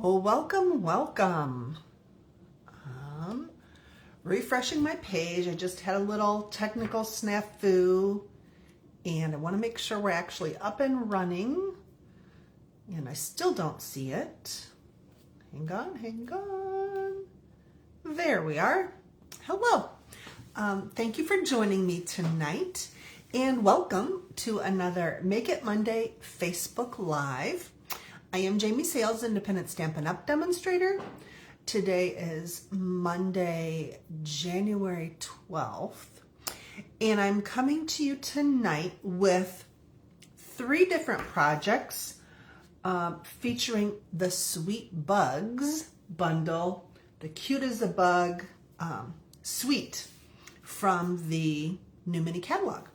Oh, welcome, welcome. Refreshing my page. I just had a little technical snafu and I want to make sure we're actually up and running. And I still don't see it. Hang on, hang on. There we are. Hello. Thank you for joining me tonight and welcome to another Make It Monday Facebook Live. I am Jamie Sales, Independent Stampin' Up! Demonstrator. Today is Monday, January 12th, and I'm coming to you tonight with 3 different projects featuring the Sweet Bugs bundle, the Cute as a Bug suite from the new mini catalog.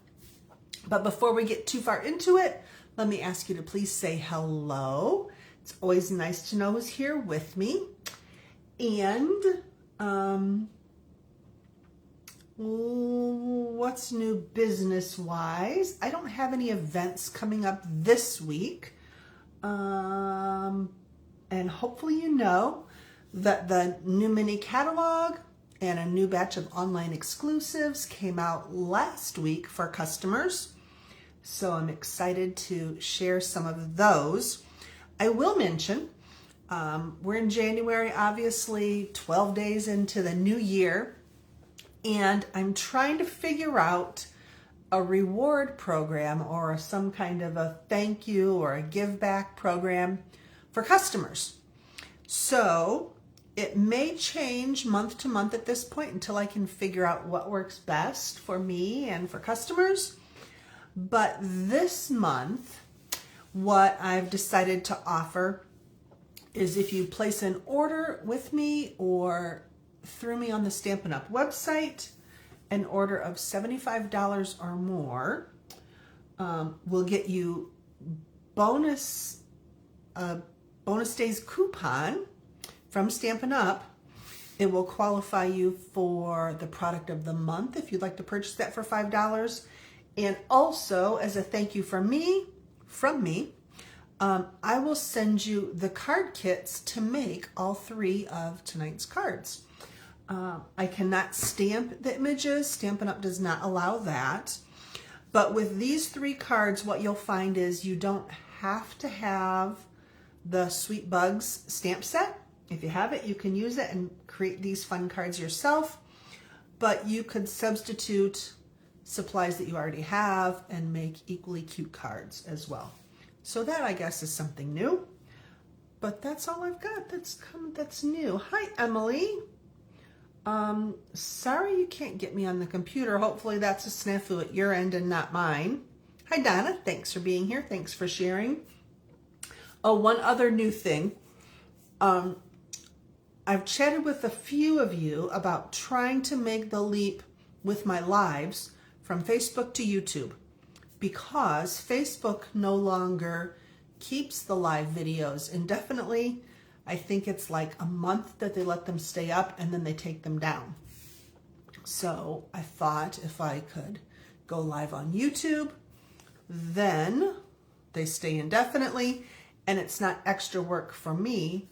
But before we get too far into it, let me ask you to please say hello. It's always nice to know who's here with me. And what's new business-wise? I don't have any events coming up this week. And hopefully you know that the new mini catalog and a new batch of online exclusives came out last week for customers. So I'm excited to share some of those. I will mention we're in January, obviously 12 days into the new year, and I'm trying to figure out a reward program or some kind of a thank you or a give back program for customers. So it may change month to month at this point until I can figure out what works best for me and for customers. But this month, what I've decided to offer is if you place an order with me or through me on the Stampin' Up! Website, an order of $75 or more will get you bonus days coupon from Stampin' Up! It will qualify you for the product of the month if you'd like to purchase that for $5. And also, as a thank you from me, I will send you the card kits to make all 3 of tonight's cards. I cannot stamp the images. Stampin' Up! Does not allow that. But with these 3 cards, what you'll find is you don't have to have the Sweet Bugs stamp set. If you have it, you can use it and create these fun cards yourself. But you could substitute supplies that you already have and make equally cute cards as well. So that, I guess, is something new. But that's all I've got that's new. Hi, Emily. Sorry you can't get me on the computer. Hopefully that's a snafu at your end and not mine. Hi, Donna. Thanks for being here. Thanks for sharing. Oh, one other new thing. I've chatted with a few of you about trying to make the leap with my lives from Facebook to YouTube, because Facebook no longer keeps the live videos indefinitely. I think it's like a month that they let them stay up and then they take them down. So I thought if I could go live on YouTube, then they stay indefinitely, and it's not extra work for me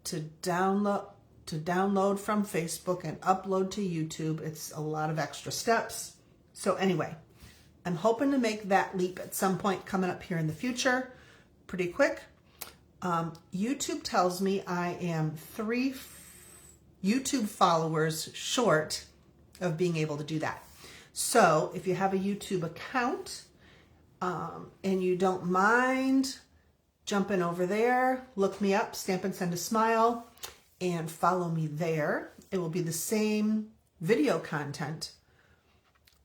to download from Facebook and upload to YouTube. It's a lot of extra steps. So anyway, I'm hoping to make that leap at some point coming up here in the future, pretty quick. YouTube tells me I am 3 YouTube followers short of being able to do that. So if you have a YouTube account and you don't mind jumping over there, look me up, Stampin' Send a Smile, and follow me there. It will be the same video content.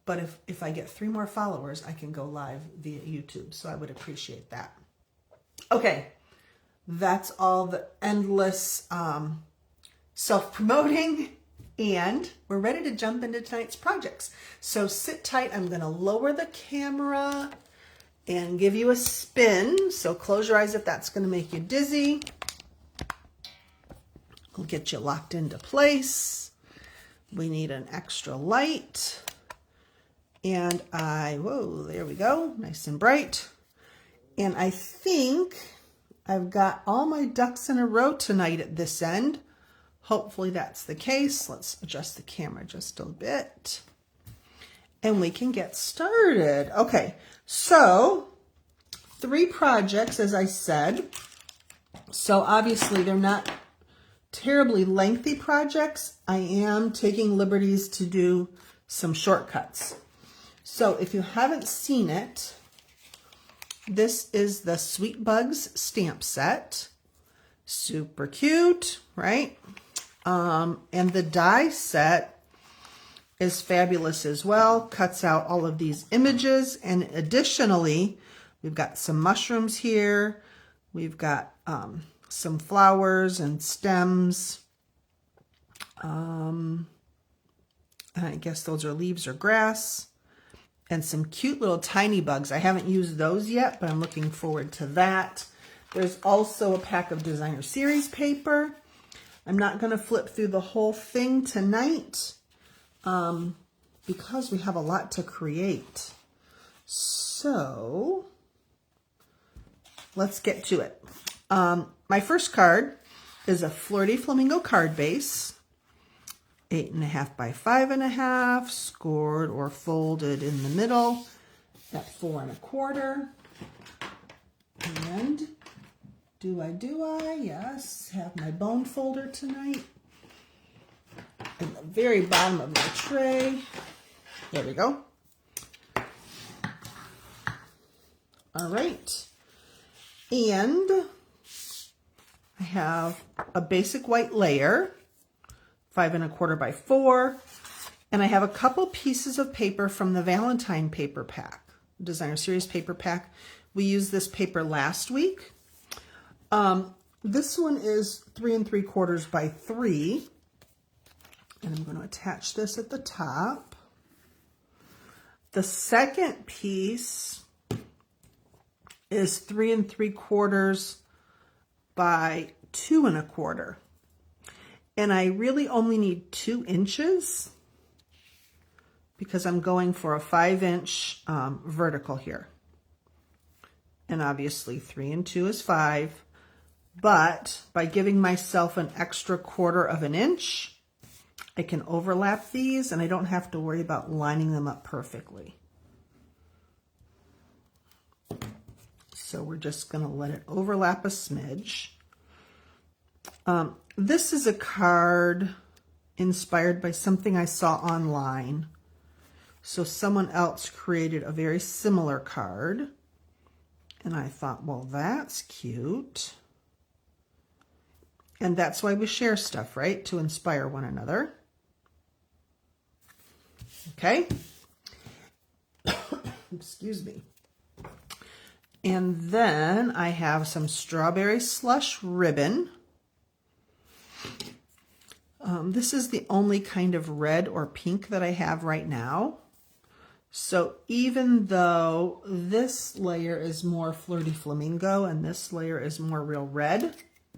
But if I get 3 more followers, I can go live via YouTube. So I would appreciate that. Okay, that's all the endless self-promoting. And we're ready to jump into tonight's projects. So sit tight. I'm going to lower the camera and give you a spin. So close your eyes if that's going to make you dizzy. We'll get you locked into place. We need an extra light. And whoa, there we go, nice and bright. And I think I've got all my ducks in a row tonight at this end. Hopefully that's the case. Let's adjust the camera just a bit. And we can get started. Okay, so 3 projects, as I said. So obviously they're not terribly lengthy projects. I am taking liberties to do some shortcuts. So if you haven't seen it, this is the Sweet Bugs stamp set. Super cute, right? And the die set is fabulous as well. Cuts out all of these images. And additionally, we've got some mushrooms here. We've got some flowers and stems. I guess those are leaves or grass. And some cute little tiny bugs. I haven't used those yet, but I'm looking forward to that. There's also a pack of Designer Series paper. I'm not going to flip through the whole thing tonight because we have a lot to create. So let's get to it. My first card is a Fleur de Flamingo card base. 8.5 by 5.5, scored or folded in the middle at 4 1/4. And do I? Yes, have my bone folder tonight. In the very bottom of my tray. There we go. All right. And I have a basic white layer. 5 1/4 by 4, and I have a couple pieces of paper from the Valentine paper pack, Designer Series paper pack. We used this paper last week. This one is 3 3/4 by 3, and I'm going to attach this at the top. The second piece is 3 3/4 by 2 1/4. And I really only need 2 inches because I'm going for a 5-inch vertical here. And obviously 3 and 2 is 5. But by giving myself an extra 1/4 inch, I can overlap these and I don't have to worry about lining them up perfectly. So we're just going to let it overlap a smidge. This is a card inspired by something I saw online. So someone else created a very similar card. And I thought, well, that's cute. And that's why we share stuff, right? To inspire one another. Okay. Excuse me. And then I have some strawberry slush ribbon. This is the only kind of red or pink that I have right now. So even though this layer is more Fleur de Flamingo and this layer is more real red,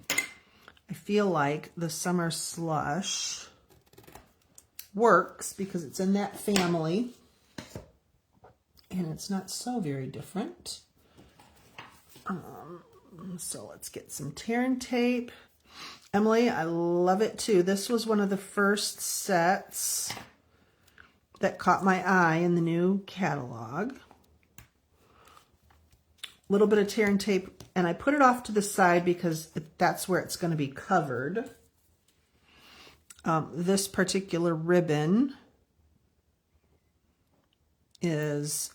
I feel like the Summer Slush works because it's in that family and it's not so very different. So let's get some tear and tape. Emily, I love it too. This was one of the first sets that caught my eye in the new catalog. A little bit of tear and tape, and I put it off to the side because that's where it's going to be covered. This particular ribbon is,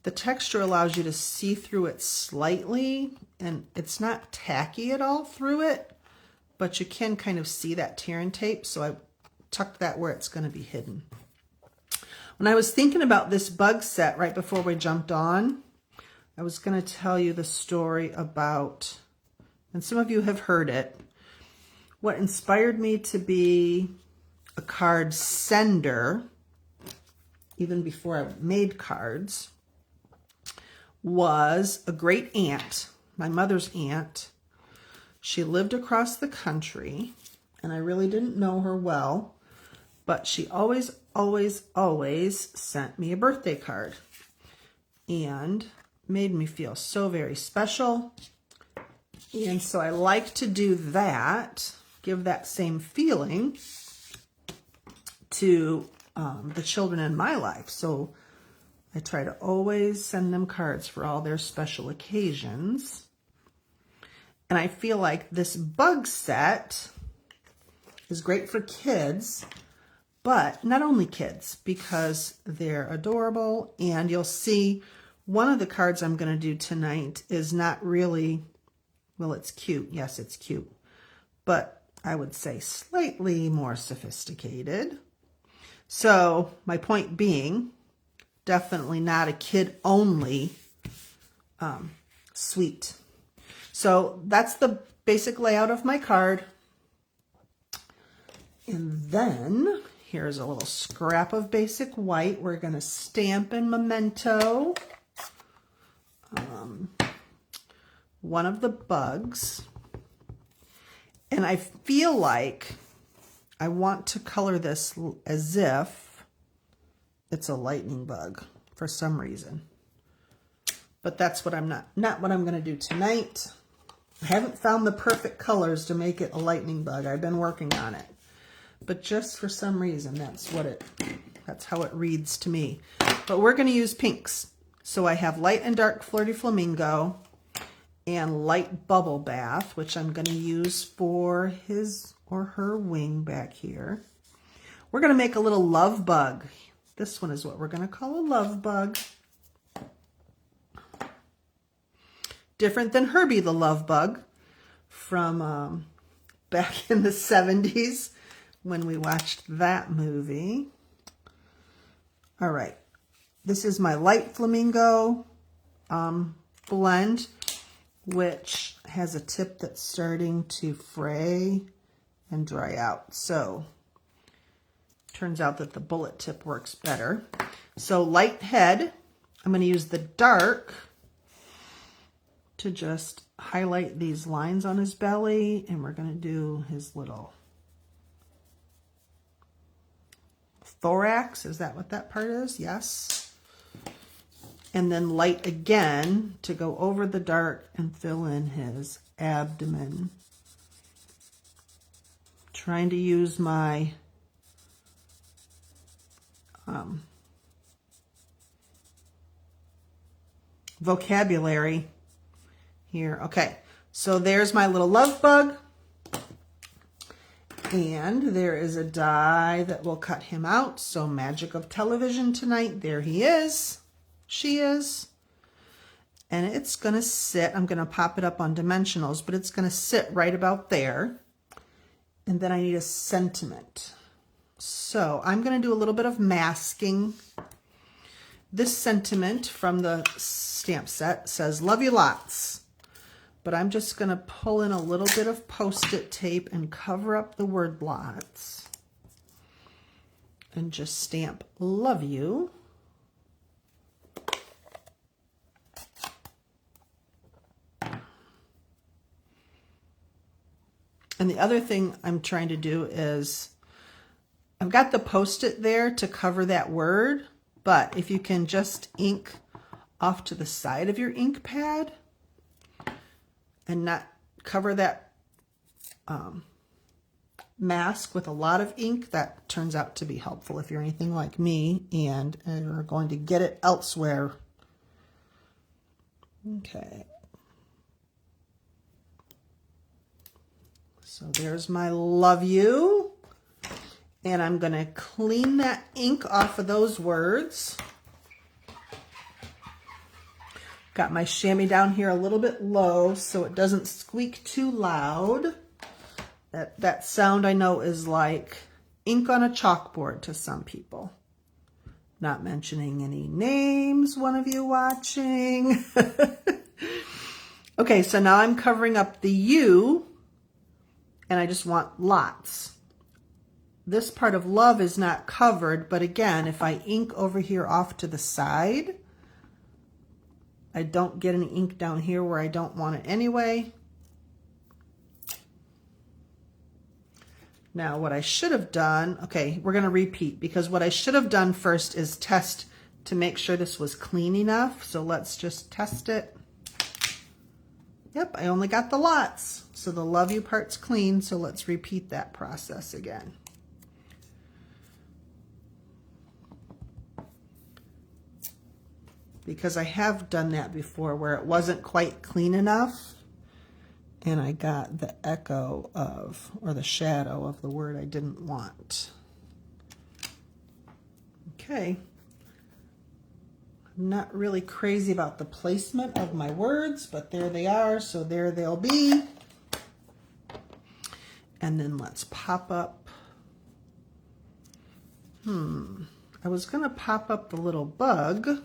the texture allows you to see through it slightly, and it's not tacky at all through it, but you can kind of see that tear and tape, so I tucked that where it's going to be hidden. When I was thinking about this bug set right before we jumped on, I was going to tell you the story about, and some of you have heard it, what inspired me to be a card sender, even before I made cards, was a great aunt, my mother's aunt. She lived across the country, and I really didn't know her well, but she always sent me a birthday card. And made me feel so very special. And so I like to do that, give that same feeling to the children in my life. So I try to always send them cards for all their special occasions. And I feel like this bug set is great for kids, but not only kids, because they're adorable. And you'll see one of the cards I'm going to do tonight is not really, well, it's cute. Yes, it's cute, but I would say slightly more sophisticated. So my point being, definitely not a kid-only suite. So that's the basic layout of my card. And then here's a little scrap of basic white. We're going to stamp in Memento one of the bugs. And I feel like I want to color this as if it's a lightning bug for some reason. But that's what I'm not what I'm going to do tonight. I haven't found the perfect colors to make it a lightning bug. I've been working on it. But just for some reason, that's how it reads to me. But we're going to use pinks. So I have light and dark Flirty Flamingo and light Bubble Bath, which I'm going to use for his or her wing back here. We're going to make a little love bug. This one is what we're going to call a love bug. Different than Herbie the Love Bug from back in the 70s when we watched that movie. All right, this is my light flamingo blend, which has a tip that's starting to fray and dry out. So turns out that the bullet tip works better. So light head, I'm going to use the dark to just highlight these lines on his belly, and we're going to do his little thorax. Is that what that part is? Yes. And then light again to go over the dark and fill in his abdomen. Trying to use my vocabulary here. Okay, so there's my little love bug. And there is a die that will cut him out. So magic of television tonight. There he is. She is. And it's going to sit. I'm going to pop it up on dimensionals, but it's going to sit right about there. And then I need a sentiment. So I'm going to do a little bit of masking. This sentiment from the stamp set says, love you lots. But I'm just going to pull in a little bit of Post-it tape and cover up the word lots. And just stamp love you. And the other thing I'm trying to do is, I've got the Post-it there to cover that word, but if you can just ink off to the side of your ink pad and not cover that mask with a lot of ink, that turns out to be helpful if you're anything like me and are going to get it elsewhere. Okay. So there's my love you. And I'm going to clean that ink off of those words. Got my chamois down here a little bit low so it doesn't squeak too loud. That sound I know is like ink on a chalkboard to some people. Not mentioning any names, one of you watching. Okay, so now I'm covering up the U, and I just want lots. This part of love is not covered, but again, if I ink over here off to the side, I don't get any ink down here where I don't want it anyway. Now what I should have done, okay, we're going to repeat, because what I should have done first is test to make sure this was clean enough. So let's just test it. Yep, I only got the lots. So the love you part's clean. So let's repeat that process again. Because I have done that before where it wasn't quite clean enough and I got the echo of, or the shadow of the word I didn't want. Okay. I'm not really crazy about the placement of my words, but there they are, so there they'll be. And then let's pop up. I was gonna pop up the little bug,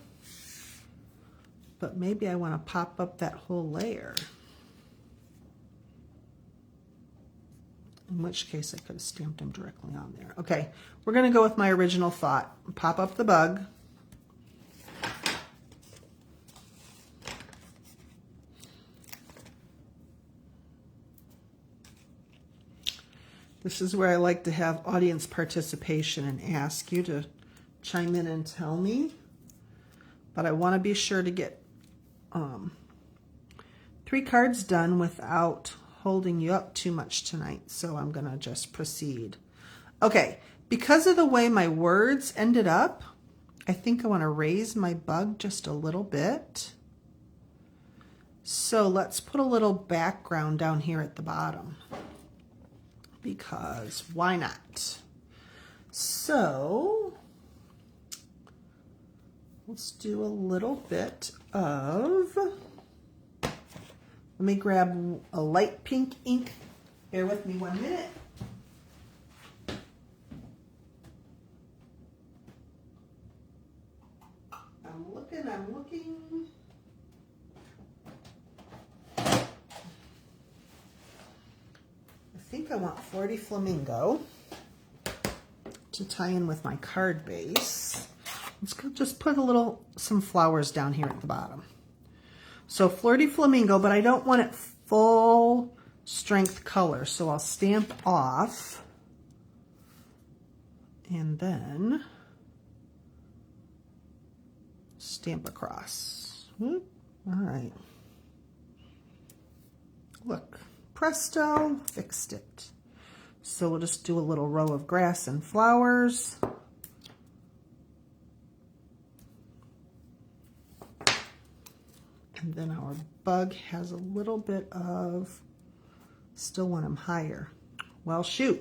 but maybe I want to pop up that whole layer. In which case I could have stamped them directly on there. Okay, we're going to go with my original thought. Pop up the bug. This is where I like to have audience participation and ask you to chime in and tell me. But I want to be sure to get 3 cards done without holding you up too much tonight. So I'm going to just proceed. Okay, because of the way my words ended up, I think I want to raise my bug just a little bit. So let's put a little background down here at the bottom. Because why not? So let's do a little bit of, let me grab a light pink ink. Bear with me 1 minute. I'm looking. I think I want Flirty Flamingo to tie in with my card base. Let's just put some flowers down here at the bottom. So Flirty Flamingo, but I don't want it full strength color. So I'll stamp off and then stamp across. All right. Look, presto, fixed it. So we'll just do a little row of grass and flowers. And then our bug has a little bit of, still want them higher. Well, shoot.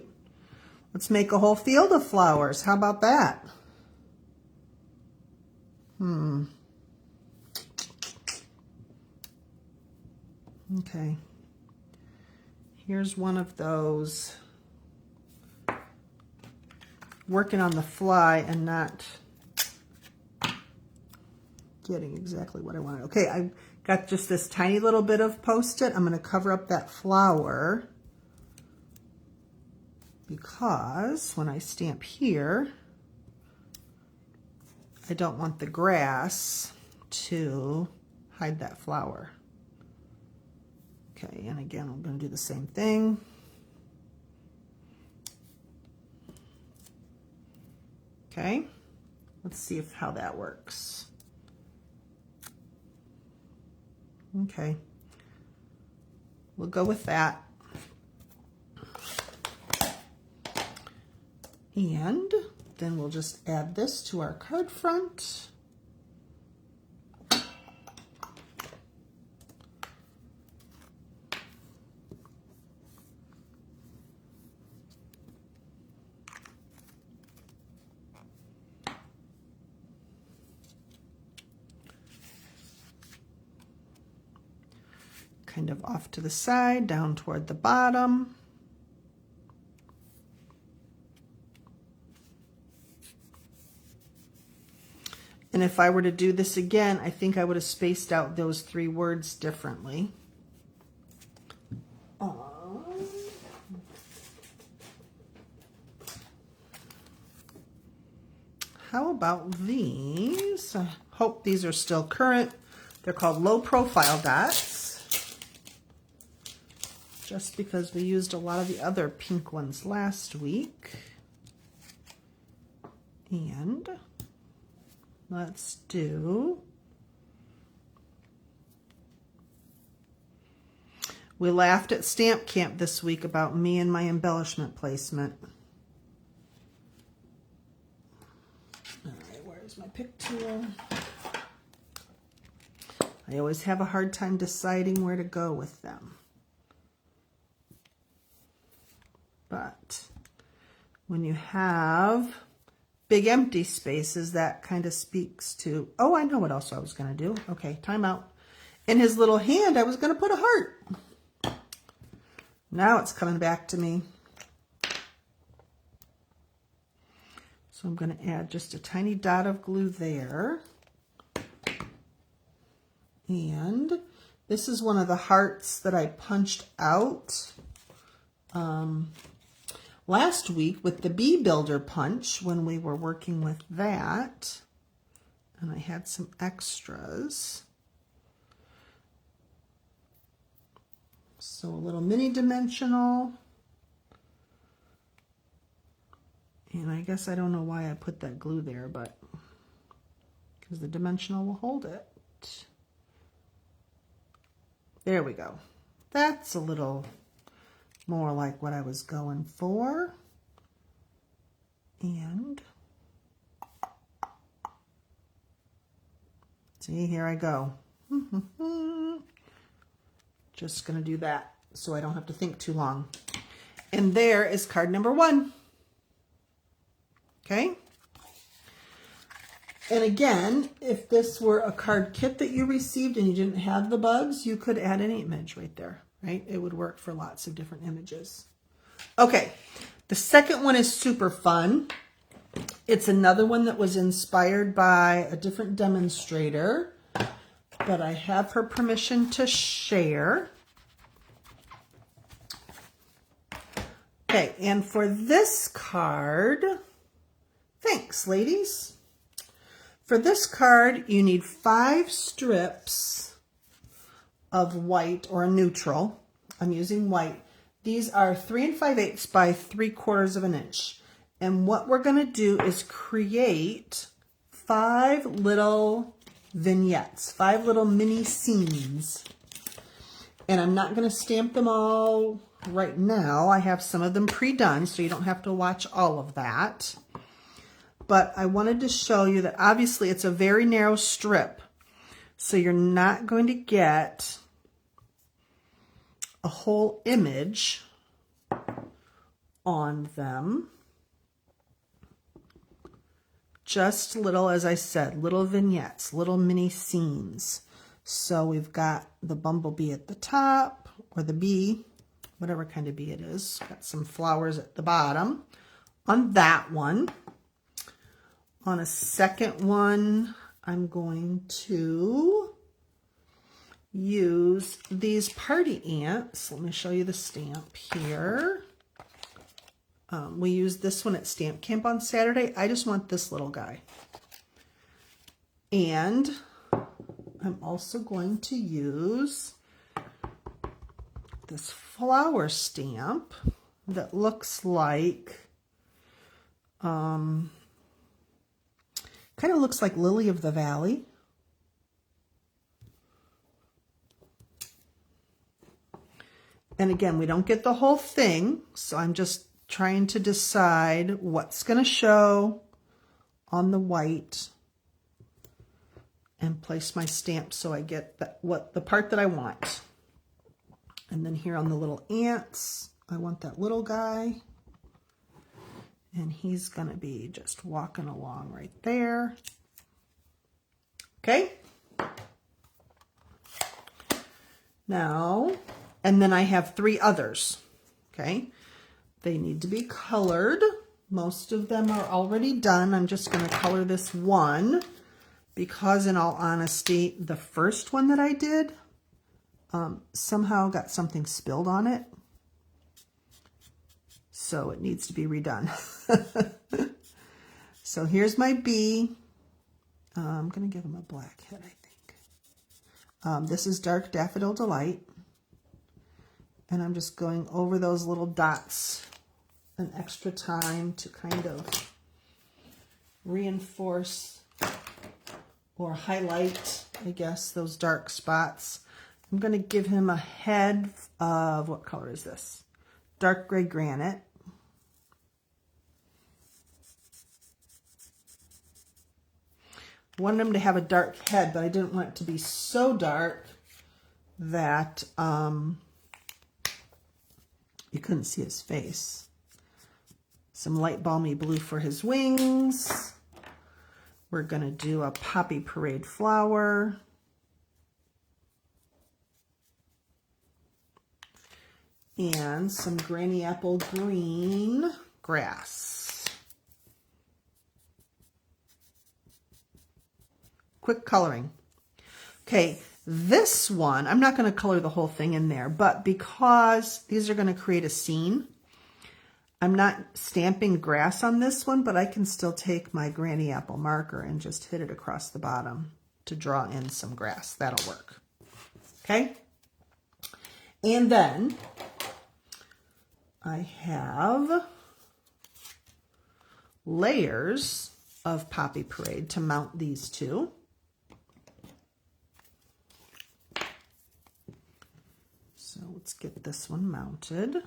Let's make a whole field of flowers. How about that? Okay. Here's one of those. Working on the fly and not getting exactly what I wanted. Okay, I got just this tiny little bit of Post-it. I'm going to cover up that flower because when I stamp here, I don't want the grass to hide that flower. Okay, and again, I'm going to do the same thing. Okay, let's see how that works. Okay, we'll go with that. And then we'll just add this to our card front. Kind of off to the side, down toward the bottom. And if I were to do this again, I think I would have spaced out those 3 words differently. How about these? I hope these are still current. They're called low profile dots. Just because we used a lot of the other pink ones last week. And let's do, we laughed at Stamp Camp this week about me and my embellishment placement. All right, where's my pick tool? I always have a hard time deciding where to go with them. But when you have big empty spaces, that kind of speaks to, oh, I know what else I was going to do. Okay, time out. In his little hand, I was going to put a heart. Now it's coming back to me. So I'm going to add just a tiny dot of glue there. And this is one of the hearts that I punched out last week with the Bee Builder punch when we were working with that. And I had some extras. So a little mini dimensional. And I guess I don't know why I put that glue there, but because the dimensional will hold it. There we go. That's a little more like what I was going for. And see, here I go. Just going to do that so I don't have to think too long. And there is card number 1. Okay. And again, if this were a card kit that you received and you didn't have the bugs, you could add an image right there, right? It would work for lots of different images. Okay, the second one is super fun. It's another one that was inspired by a different demonstrator, but I have her permission to share. Okay, and for this card, thanks, ladies. For this card, you need 5 strips of white or a neutral. I'm using white. These are 3 5/8 by 3/4 of an inch. And what we're going to do is create 5 little vignettes, 5 little mini scenes. And I'm not going to stamp them all right now. I have some of them pre-done, so you don't have to watch all of that. But I wanted to show you that obviously it's a very narrow strip, so you're not going to get a whole image on them. Just little, as I said, little vignettes, little mini scenes. So we've got the bumblebee at the top, or the bee, whatever kind of bee it is. Got some flowers at the bottom on that one. On a second one, I'm going to use these party ants. Let me show you the stamp here. We used this one at Stamp Camp on Saturday. I just want this little guy. And I'm also going to use this flower stamp that looks like, kind of looks like Lily of the Valley. And again, we don't get the whole thing, so I'm just trying to decide what's going to show on the white and place my stamp so I get the part that I want. And then here on the little ants, I want that little guy. And he's going to be just walking along right there. Okay. Now, and then I have 3 others. Okay. They need to be colored. Most of them are already done. I'm just going to color this one because, in all honesty, the first one that I did somehow got something spilled on it. So it needs to be redone. So here's my bee. I'm going to give him a black head, I think. This is Dark Daffodil Delight. And I'm just going over those little dots an extra time to kind of reinforce or highlight, I guess, those dark spots. I'm going to give him a head of, what color is this? Dark gray granite. I wanted him to have a dark head, but I didn't want it to be so dark that you couldn't see his face. Some light balmy blue for his wings. We're going to do a poppy parade flower. And some granny apple green grass. Quick coloring. Okay, this one, I'm not going to color the whole thing in there, but because these are going to create a scene, I'm not stamping grass on this one, but I can still take my granny apple marker and just hit it across the bottom to draw in some grass. That'll work. Okay? And then I have layers of Poppy Parade to mount these two. So let's get this one mounted.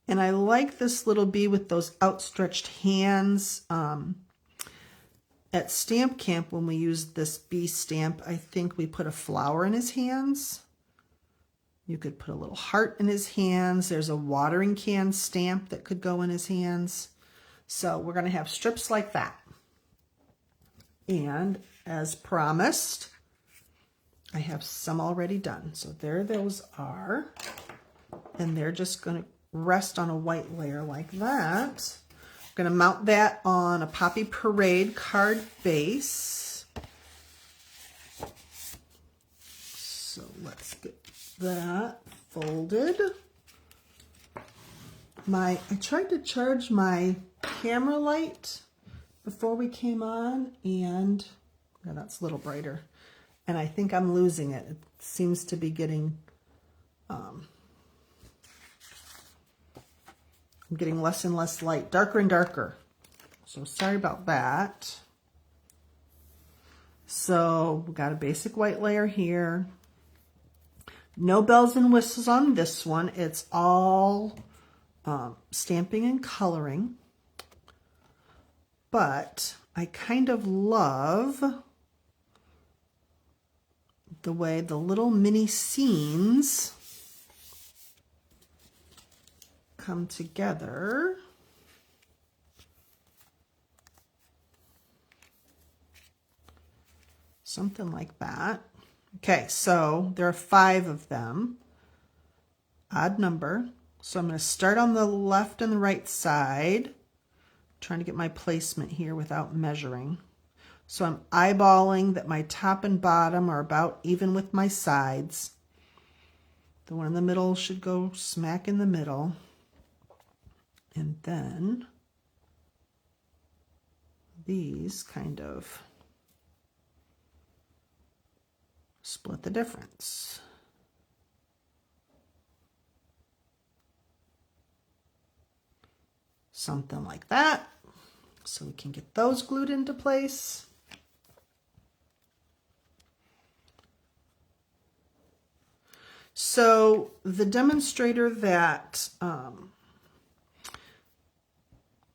And I like this little bee with those outstretched hands. At Stamp Camp, when we used this bee stamp, I think we put a flower in his hands. You could put a little heart in his hands. There's a watering can stamp that could go in his hands. So we're going to have strips like that. And as promised, I have some already done. So there those are. And they're just going to rest on a white layer like that. I'm going to mount that on a Poppy Parade card base. So let's get that folded. I tried to charge my camera light before we came on, and yeah, that's a little brighter. And I think I'm losing it. It seems to be getting I'm getting less and less light, darker and darker. So sorry about that. So we've got a basic white layer here. No bells and whistles on this one. It's all stamping and coloring. But I kind of love the way the little mini scenes come together. Something like that. Okay, so there are 5 of them. Odd number. So I'm going to start on the left and the right side. Trying to get my placement here without measuring. So I'm eyeballing that my top and bottom are about even with my sides. The one in the middle should go smack in the middle. And then these kind of split the difference. Something like that. So we can get those glued into place. So the demonstrator that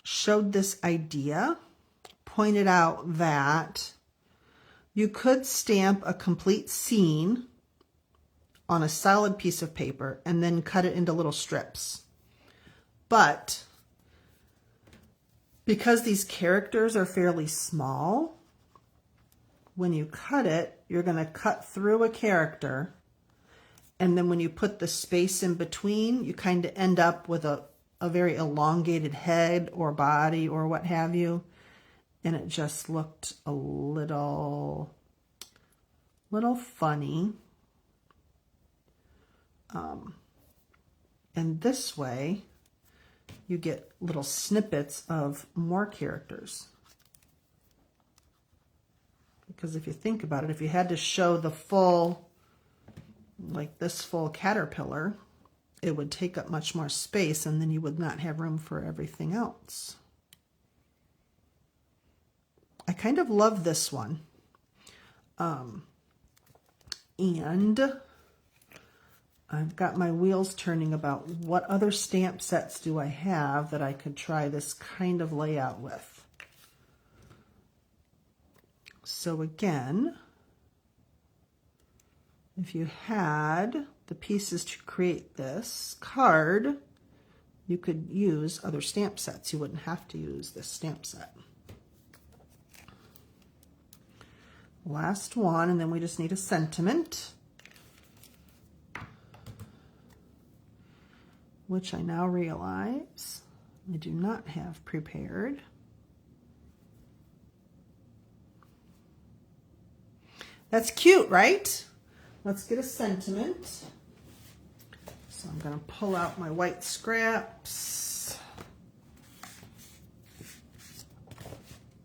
showed this idea pointed out that you could stamp a complete scene on a solid piece of paper and then cut it into little strips. But because these characters are fairly small, when you cut it, you're going to cut through a character, and then when you put the space in between, you kind of end up with a very elongated head or body or what have you, and it just looked a little funny. And this way, you get little snippets of more characters. Because if you think about it, if you had to show the full like this full caterpillar, it would take up much more space and then you would not have room for everything else. I kind of love this one. And I've got my wheels turning about what other stamp sets do I have that I could try this kind of layout with. So again, if you had the pieces to create this card, you could use other stamp sets. You wouldn't have to use this stamp set. Last one, and then we just need a sentiment, which I now realize I do not have prepared. That's cute, right? Let's get a sentiment. So I'm going to pull out my white scraps.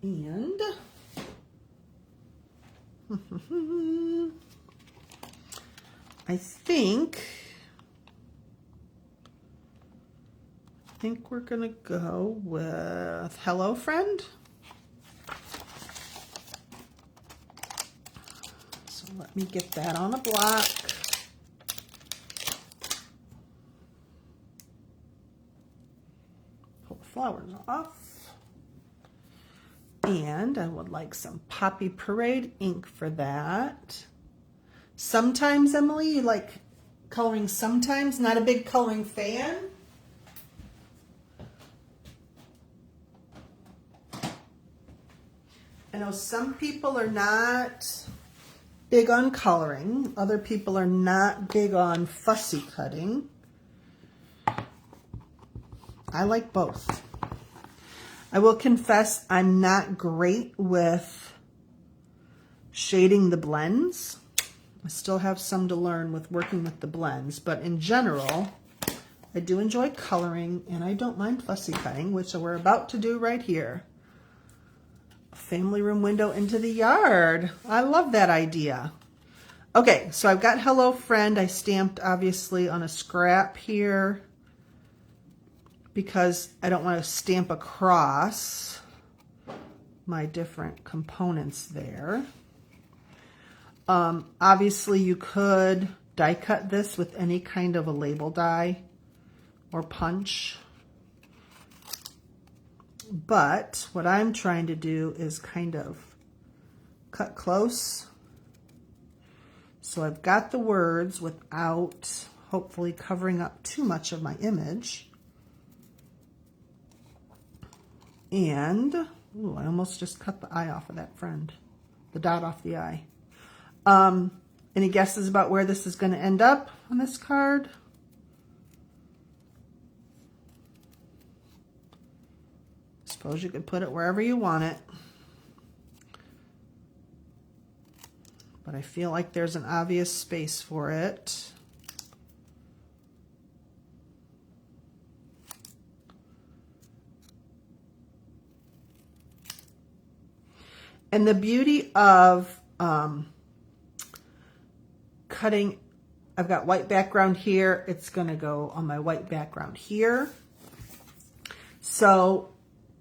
And I think we're going to go with Hello Friend. So let me get that on a block. Pull the flowers off. And I would like some Poppy Parade ink for that. Sometimes, Emily, you like coloring sometimes? Not a big coloring fan? I know some people are not big on coloring. Other people are not big on fussy cutting. I like both. I will confess I'm not great with shading the blends. I still have some to learn with working with the blends, but in general, I do enjoy coloring and I don't mind fussy cutting, which we're about to do right here. A family room window into the yard. I love that idea. Okay, so I've got Hello Friend. I stamped obviously on a scrap here, because I don't want to stamp across my different components there. Obviously you could die cut this with any kind of a label die or punch. But what I'm trying to do is kind of cut close. So I've got the words without hopefully covering up too much of my image. And, ooh, I almost just cut the eye off of that friend, the dot off the eye. Any guesses about where this is going to end up on this card? Suppose you could put it wherever you want it. But I feel like there's an obvious space for it. And the beauty of cutting, I've got white background here. It's going to go on my white background here. So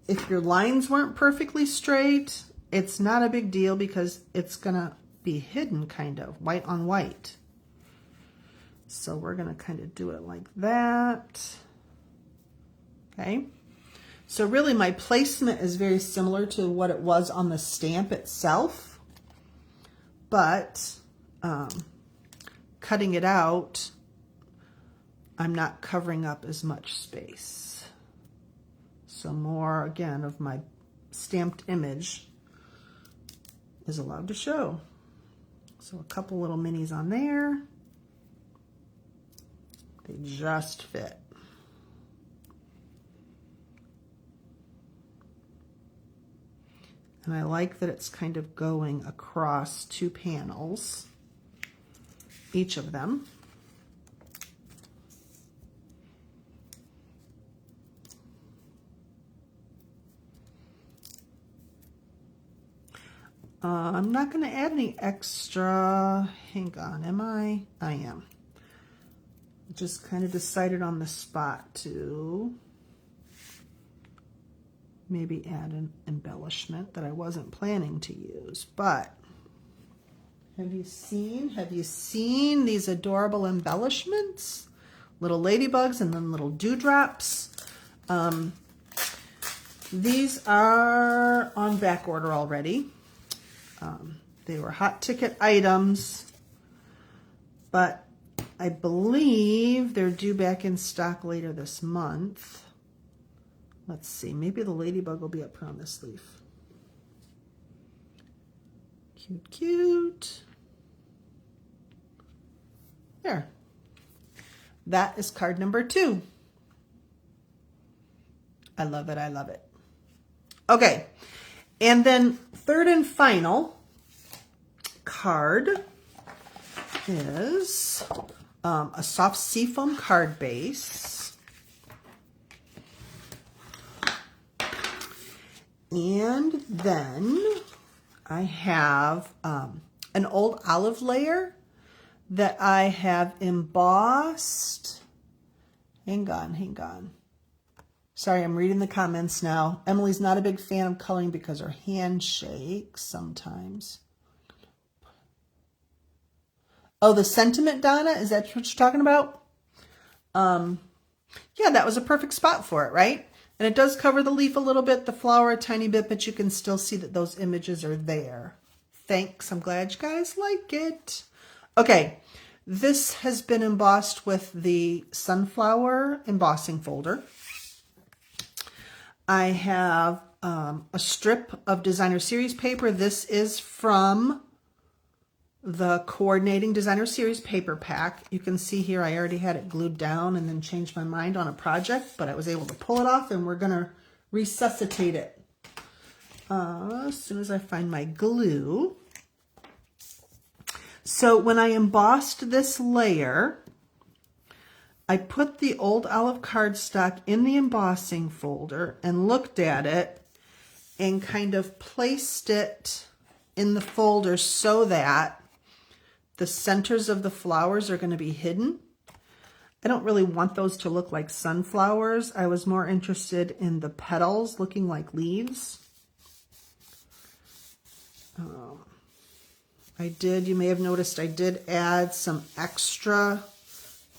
if your lines weren't perfectly straight, it's not a big deal because it's going to be hidden kind of white on white. So we're going to kind of do it like that. Okay. So really my placement is very similar to what it was on the stamp itself, but cutting it out, I'm not covering up as much space. So more, again, of my stamped image is allowed to show. So a couple little minis on there. They just fit. And I like that it's kind of going across two panels, each of them. I'm not going to add any extra. Hang on, am I? I am. Just kind of decided on the spot to maybe add an embellishment that I wasn't planning to use. But have you seen these adorable embellishments? Little ladybugs and then little dewdrops. These are on back order already. They were hot ticket items, but I believe they're due back in stock later this month. Let's see, maybe the ladybug will be up here on this leaf. Cute, cute. There. That is card number 2. I love it, I love it. Okay, and then third and final card is a soft seafoam card base. And then I have an old olive layer that I have embossed. Hang on. Sorry, I'm reading the comments now. Emily's not a big fan of coloring because her hand shakes sometimes. Oh, the sentiment, Donna? Is that what you're talking about? Yeah, that was a perfect spot for it, right? And it does cover the leaf a little bit, the flower a tiny bit, but you can still see that those images are there. Thanks. I'm glad you guys like it. Okay, this has been embossed with the sunflower embossing folder. I have a strip of designer series paper. This is from the coordinating designer series paper pack. You can see here I already had it glued down and then changed my mind on a project, but I was able to pull it off, and we're going to resuscitate it as soon as I find my glue. So when I embossed this layer, I put the old olive cardstock in the embossing folder and looked at it and kind of placed it in the folder so that the centers of the flowers are going to be hidden. I don't really want those to look like sunflowers. I was more interested in the petals looking like leaves. You may have noticed I did add some extra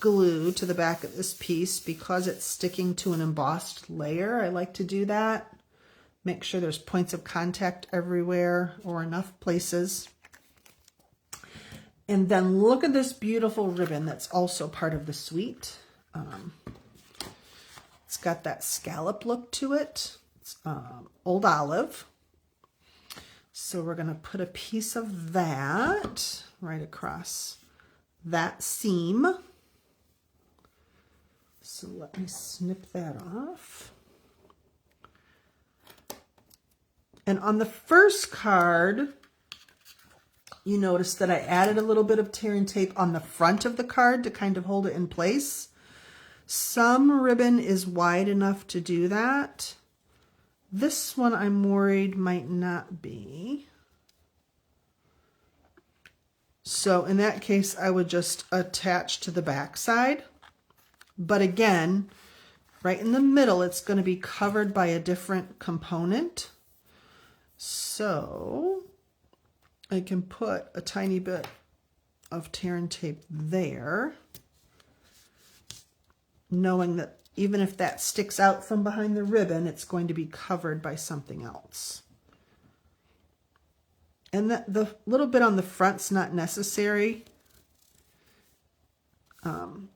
glue to the back of this piece because it's sticking to an embossed layer. I like to do that. Make sure there's points of contact everywhere or enough places. And then look at this beautiful ribbon that's also part of the suite. It's got that scallop look to it. It's old olive. So we're going to put a piece of that right across that seam. So let me snip that off. And on the first card, you notice that I added a little bit of tear and tape on the front of the card to kind of hold it in place. Some ribbon is wide enough to do that. This one I'm worried might not be. So in that case, I would just attach to the back side. But again, right in the middle, it's going to be covered by a different component. So I can put a tiny bit of tear and tape there, knowing that even if that sticks out from behind the ribbon, it's going to be covered by something else. And the little bit on the front's not necessary,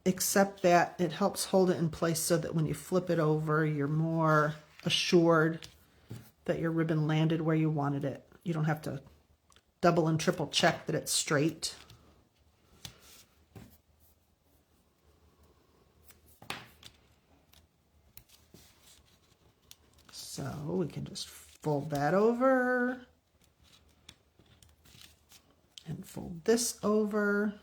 except that it helps hold it in place so that when you flip it over, you're more assured that your ribbon landed where you wanted it. You don't have to double and triple check that it's straight. So we can just fold that over and fold this over.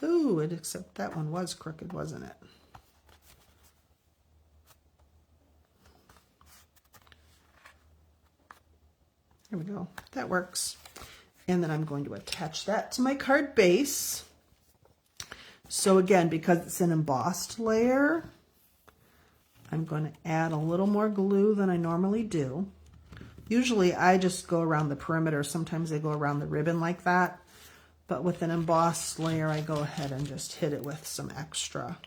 Ooh, except that one was crooked, wasn't it? There we go. That works. And then I'm going to attach that to my card base. So again, because it's an embossed layer, I'm going to add a little more glue than I normally do. Usually I just go around the perimeter. Sometimes I go around the ribbon like that. But with an embossed layer, I go ahead and just hit it with some extra.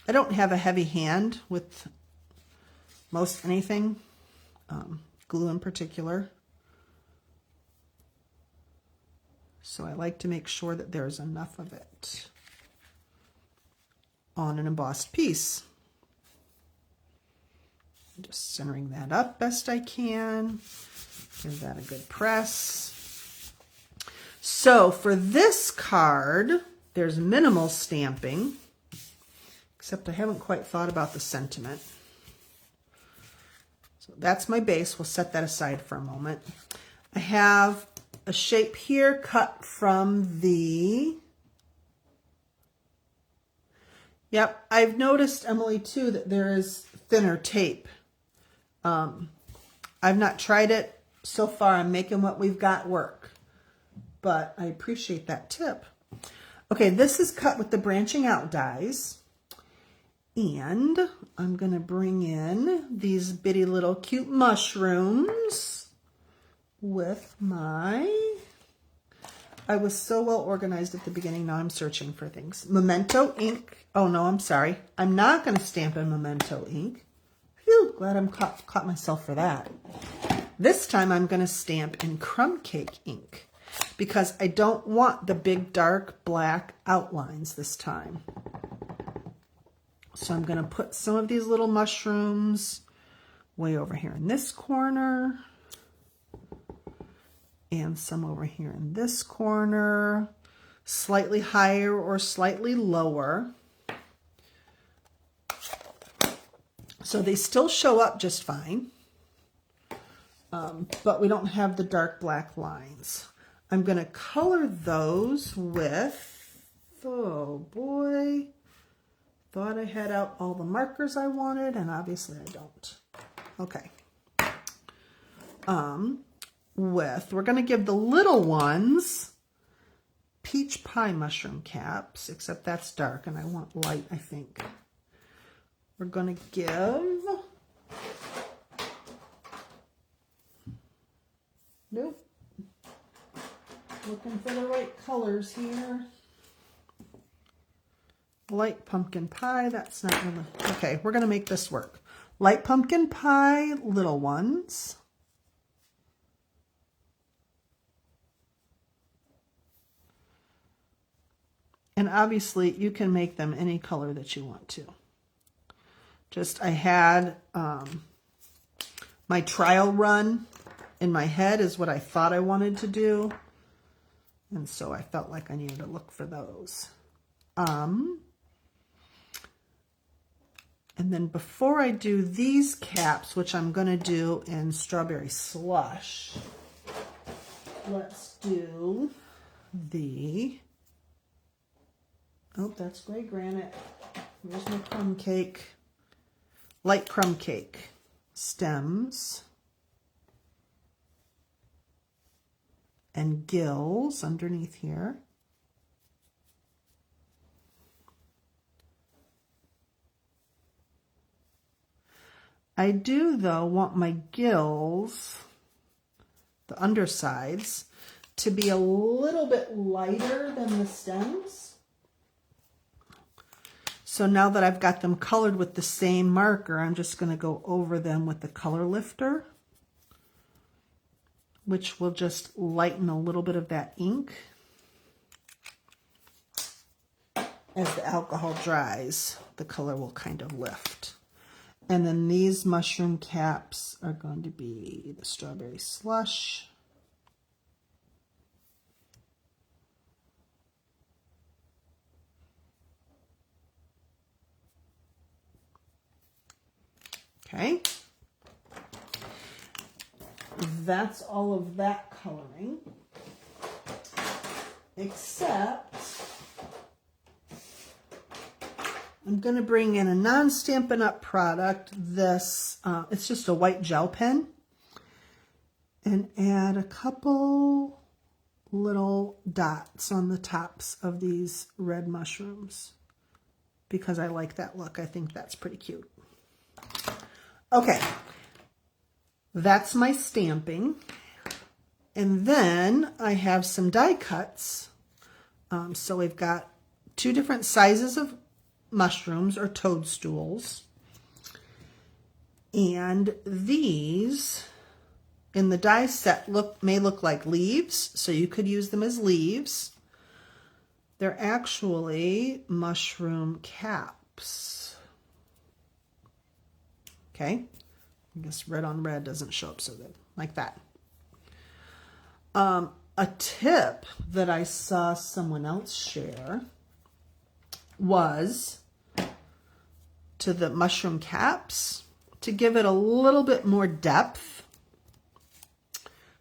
I don't have a heavy hand with most anything, glue in particular. So I like to make sure that there's enough of it on an embossed piece. Just centering that up best I can. Give that a good press. So for this card, there's minimal stamping, except I haven't quite thought about the sentiment. So that's my base. We'll set that aside for a moment. I have a shape here cut from the... Yep, I've noticed, Emily, too, that there is thinner tape. I've not tried it so far. I'm making what we've got work, but I appreciate that tip. Okay, this is cut with the branching out dies, and I'm going to bring in these bitty little cute mushrooms with my... I was so well organized at the beginning. Now I'm searching for things. Memento ink. Oh, no, I'm sorry. I'm not going to stamp in Memento ink. Phew, glad I'm caught myself for that. This time I'm going to stamp in Crumb Cake ink because I don't want the big dark black outlines this time. So I'm going to put some of these little mushrooms way over here in this corner and some over here in this corner, slightly higher or slightly lower. So they still show up just fine, but we don't have the dark black lines. I'm going to color those with, oh boy, thought I had out all the markers I wanted, and obviously I don't. Okay. We're going to give the little ones peach pie mushroom caps, except that's dark and I want light, I think. We're going to give, nope, looking for the right colors here. Light pumpkin pie, that's not really, okay, we're going to make this work. Light pumpkin pie, little ones. And obviously you can make them any color that you want to. Just, I had my trial run in my head is what I thought I wanted to do. And so I felt like I needed to look for those. And then before I do these caps, which I'm going to do in Strawberry Slush, let's do the, oh, that's Gray Granite. Here's my crumb cake. Light crumb cake stems and gills underneath here. I do, though, want my gills, the undersides, to be a little bit lighter than the stems. So now that I've got them colored with the same marker, I'm just going to go over them with the color lifter, which will just lighten a little bit of that ink. As the alcohol dries, the color will kind of lift. And then these mushroom caps are going to be the Strawberry Slush. Okay, that's all of that coloring, except I'm going to bring in a non-Stampin' Up! Product. This, it's just a white gel pen, and add a couple little dots on the tops of these red mushrooms because I like that look. I think that's pretty cute. Okay, that's my stamping. And then I have some die cuts. So we've got 2 different sizes of mushrooms or toadstools. And these in the die set may look like leaves, so you could use them as leaves. They're actually mushroom caps. Okay, I guess red on red doesn't show up so good, like that. A tip that I saw someone else share was to the mushroom caps, to give it a little bit more depth,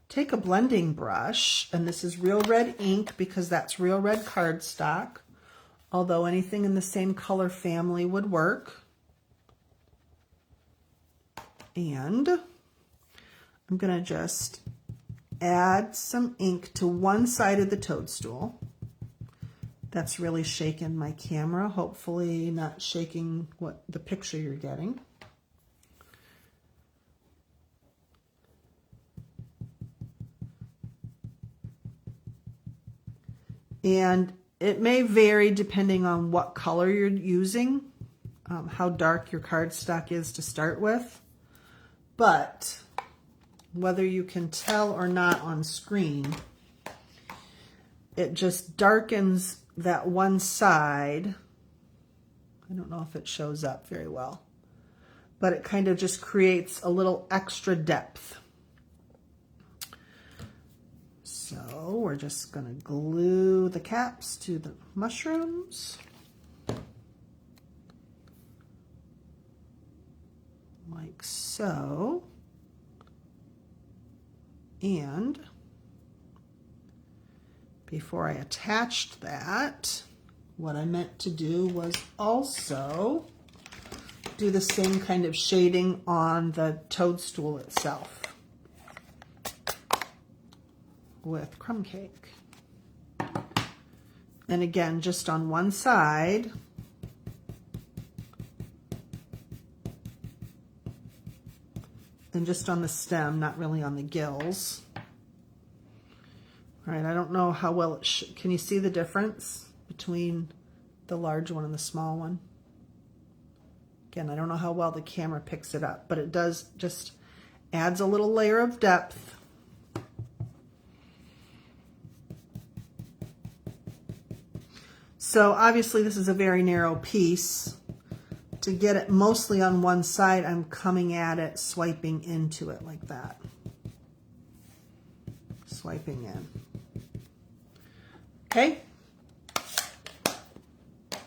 take a blending brush, and this is Real Red ink because that's Real Red cardstock, although anything in the same color family would work. And I'm going to just add some ink to one side of the toadstool. That's really shaking my camera, hopefully not shaking what the picture you're getting. And it may vary depending on what color you're using, how dark your cardstock is to start with. But whether you can tell or not on screen, it just darkens that one side. I don't know if it shows up very well, but it kind of just creates a little extra depth. So we're just going to glue the caps to the mushrooms. Like so. And before I attached that, what I meant to do was also do the same kind of shading on the toadstool itself with crumb cake. And again, just on one side. And just on the stem, not really on the gills. All right, I don't know how well it can you see the difference between the large one and the small one? Again, I don't know how well the camera picks it up, but it does just adds a little layer of depth. So obviously this is a very narrow piece. To get it mostly on one side, I'm coming at it, swiping into it like that. Swiping in. Okay.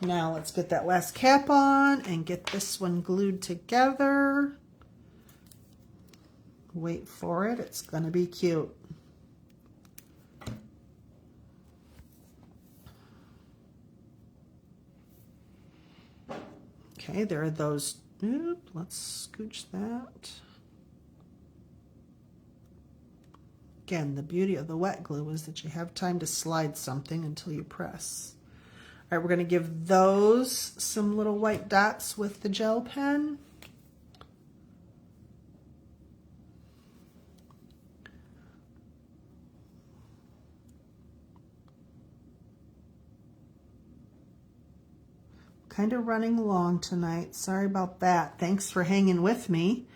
Now let's get that last cap on and get this one glued together. Wait for it. It's going to be cute. Okay, there are those. Let's scooch that. Again, the beauty of the wet glue is that you have time to slide something until you press. All right, we're going to give those some little white dots with the gel pen. Kind of running long tonight. Sorry about that. Thanks for hanging with me.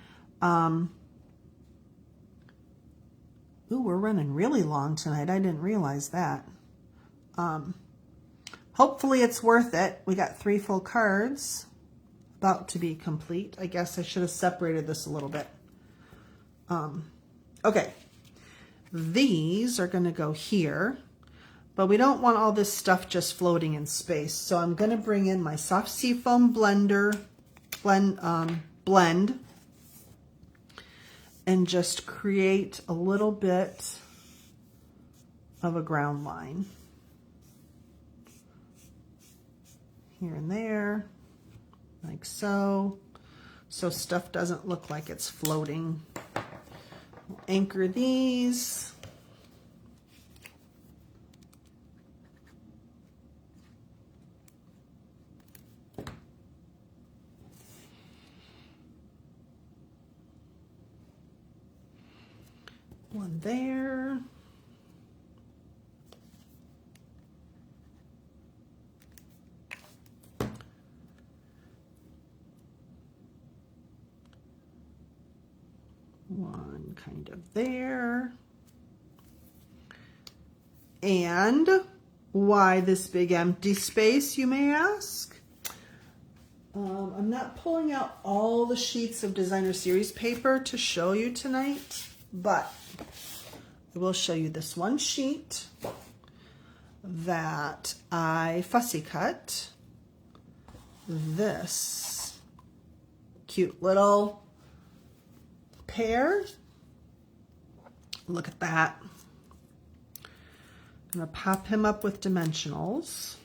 Ooh, we're running really long tonight. I didn't realize that. Hopefully it's worth it. We got 3 full cards about to be complete. I guess I should have separated this a little bit. Okay. These are going to go here. But we don't want all this stuff just floating in space. So I'm going to bring in my soft seafoam blend and just create a little bit of a ground line. Here and there, like so. So stuff doesn't look like it's floating. Anchor these. One there. One kind of there. And why this big empty space, you may ask? I'm not pulling out all the sheets of Designer Series paper to show you tonight, but I will show you this one sheet that I fussy cut. This cute little pear. Look at that. I'm going to pop him up with dimensionals.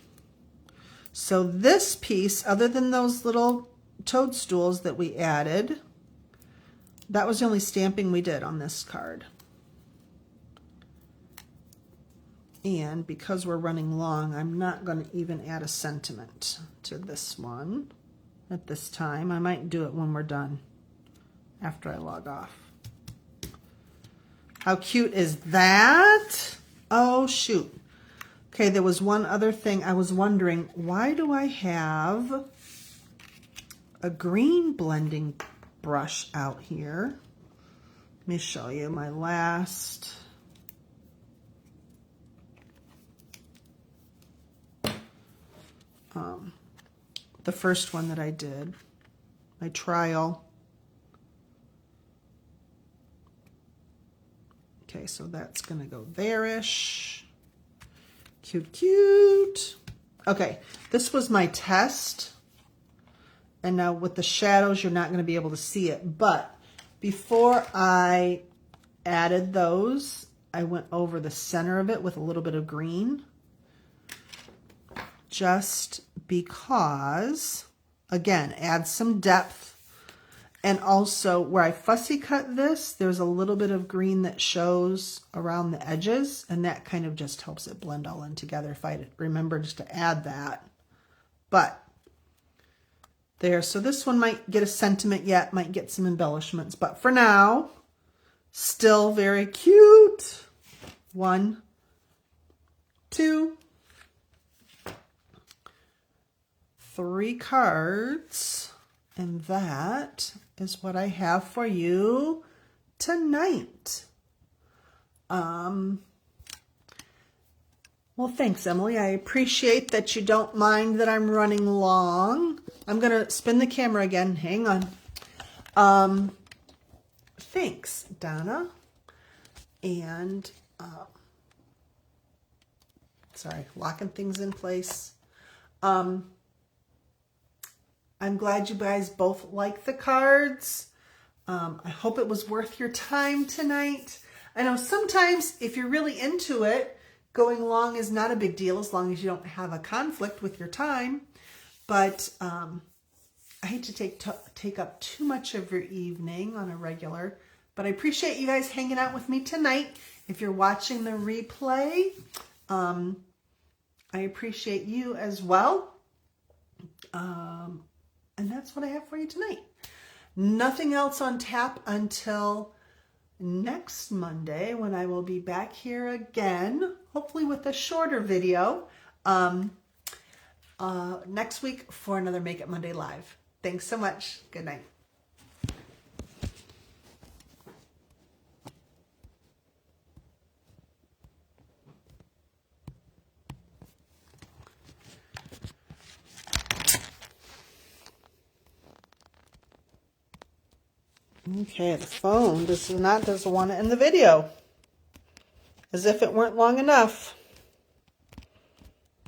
So this piece, other than those little toadstools that we added, that was the only stamping we did on this card. And because we're running long, I'm not going to even add a sentiment to this one at this time. I might do it when we're done, after I log off. How cute is that? Oh, shoot. Okay, there was one other thing. I was wondering, why do I have a green blending brush out here? Let me show you my last. The first one that I did, my trial. Okay, so that's going to go there-ish. Cute, cute. Okay, this was my test. And now with the shadows, you're not going to be able to see it. But before I added those, I went over the center of it with a little bit of green. Just because, again, add some depth. And also where I fussy cut this, there's a little bit of green that shows around the edges, and that kind of just helps it blend all in together if I remember just to add that. But there, so this one might get a sentiment yet, might get some embellishments, but for now, still very cute. 1, 2, 3 cards, and that is what I have for you tonight. Well, thanks, Emily. I appreciate that you don't mind that I'm running long. I'm going to spin the camera again. Hang on. Thanks, Donna. And, sorry, locking things in place. I'm glad you guys both like the cards. I hope it was worth your time tonight. I know sometimes if you're really into it, going long is not a big deal as long as you don't have a conflict with your time. But I hate to take up too much of your evening on a regular. But I appreciate you guys hanging out with me tonight. If you're watching the replay, I appreciate you as well. And that's what I have for you tonight. Nothing else on tap until next Monday when I will be back here again, hopefully with a shorter video, next week for another Make It Monday Live. Thanks so much. Good night. Okay, the phone doesn't want to end the video. As if it weren't long enough.